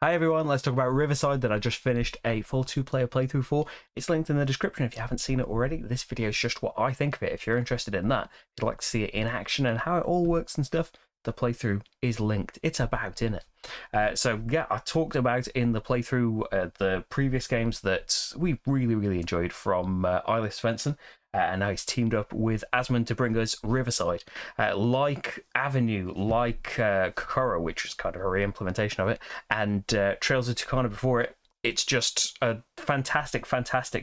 Hi everyone, let's talk about Riverside that I just finished a full two-player playthrough for. It's linked in the description if you haven't seen it already. This video is just what I think of it. If you're interested in that, if you'd like to see it in action and how it all works and stuff, the playthrough is linked. It's about in it. So yeah, I talked about in the playthrough the previous games that we really enjoyed from Eyeless Svensson. And now he's teamed up with Asmund to bring us Riverside. Like Avenue, like Kokoro, which was kind of a re-implementation of it, and Trails of Tucana before it, it's just a fantastic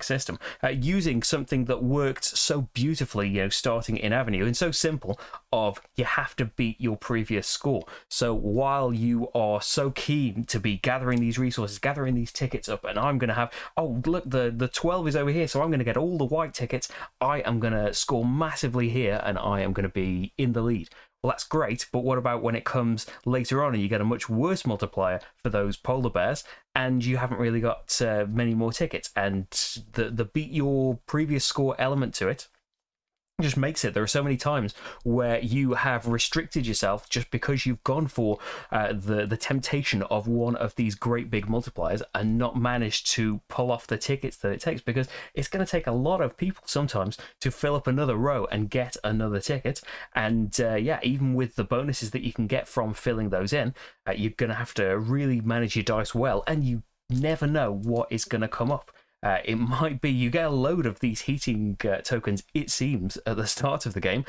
system, using something that worked so beautifully, starting in Avenue, and so simple of you have to beat your previous score. So while you are so keen to be gathering these resources, gathering these tickets up, and I'm going to have, oh look, the 12 is over here, so I'm going to get all the white tickets, I am going to score massively here, and I am going to be in the lead. Well, that's great, but what about when it comes later on and you get a much worse multiplier for those polar bears and you haven't really got many more tickets, and the beat your previous score element to it just makes it. There are so many times where you have restricted yourself just because you've gone for the temptation of one of these great big multipliers and not managed to pull off the tickets that it takes, because it's going to take a lot of people sometimes to fill up another row and get another ticket. And yeah, even with the bonuses that you can get from filling those in, you're going to have to really manage your dice well, and you never know what is going to come up. It might be you get a load of these heating tokens, it seems, at the start of the game,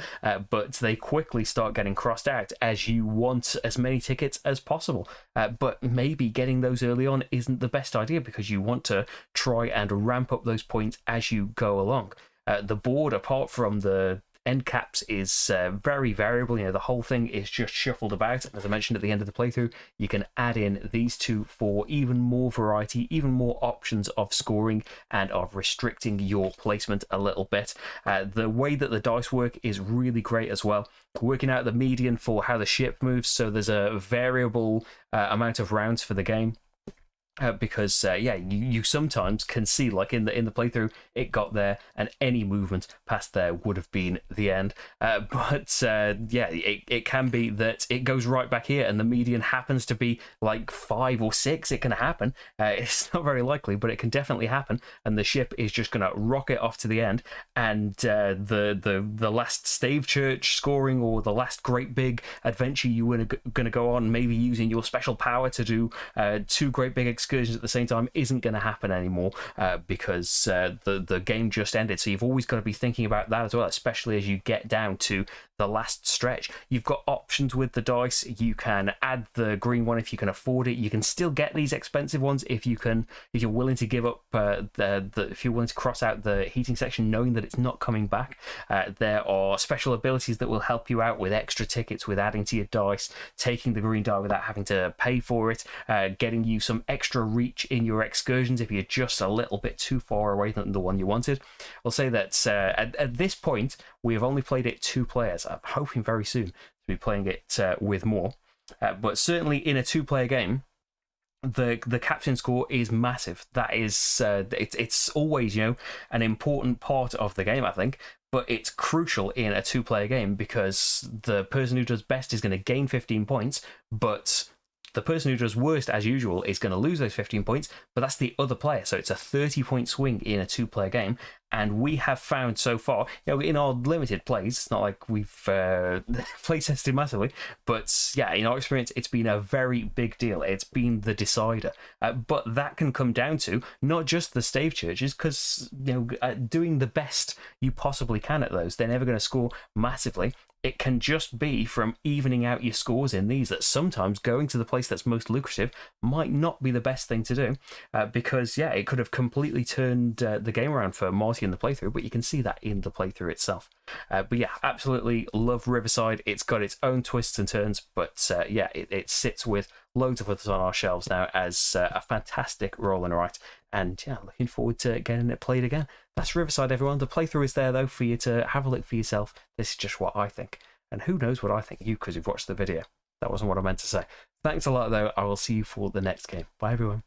but they quickly start getting crossed out as you want as many tickets as possible. But maybe getting those early on isn't the best idea, because you want to try and ramp up those points as you go along. The board, apart from the end caps, is very variable. The whole thing is just shuffled about. As I mentioned at the end of the playthrough, you can add in these two for even more variety, even more options of scoring and of restricting your placement a little bit. The way that the dice work is really great as well, working out the median for how the ship moves, so there's a variable amount of rounds for the game. Because yeah, you sometimes can see, like in the playthrough, it got there, and any movement past there would have been the end. But yeah, it can be that it goes right back here, and the median happens to be like 5 or 6. It can happen. It's not very likely, but it can definitely happen. And the ship is just going to rocket off to the end, and the last stave church scoring, or the last great big adventure you were going to go on, maybe using your special power to do 2 great big excursions at the same time, isn't going to happen anymore, because the game just ended. So you've always got to be thinking about that as well, especially as you get down to the last stretch. You've got options with the dice. You can add the green one if you can afford it. You can still get these expensive ones if you're willing to give up if you're willing to cross out the heating section, knowing that it's not coming back. There are special abilities that will help you out with extra tickets, with adding to your dice, taking the green die without having to pay for it, getting you some extra reach in your excursions if you're just a little bit too far away than the one you wanted. I'll say that at this point we have only played it 2 players. I'm hoping very soon to be playing it with more, but certainly in a 2-player game, the captain score is massive. That is it's always an important part of the game, I think, but it's crucial in a 2-player game, because the person who does best is going to gain 15 points, but the person who does worst, as usual, is going to lose those 15 points, but that's the other player. So it's a 30-point swing in a 2-player game. And we have found so far, in our limited plays, it's not like we've play tested massively, but yeah, in our experience, it's been a very big deal. It's been the decider. But that can come down to not just the stave churches, because doing the best you possibly can at those, they're never going to score massively. It can just be from evening out your scores in these, that sometimes going to the place that's most lucrative might not be the best thing to do, because yeah, it could have completely turned the game around for Marty in the playthrough, but you can see that in the playthrough itself. But yeah, absolutely love Riverside. It's got its own twists and turns, but yeah, it sits with loads of others on our shelves now as a fantastic roll and write. And yeah, looking forward to getting it played again. That's Riverside, everyone. The playthrough is there, though, for you to have a look for yourself. This is just what I think. And who knows what I think you, because you've watched the video. That wasn't what I meant to say. Thanks a lot, though. I will see you for the next game. Bye, everyone.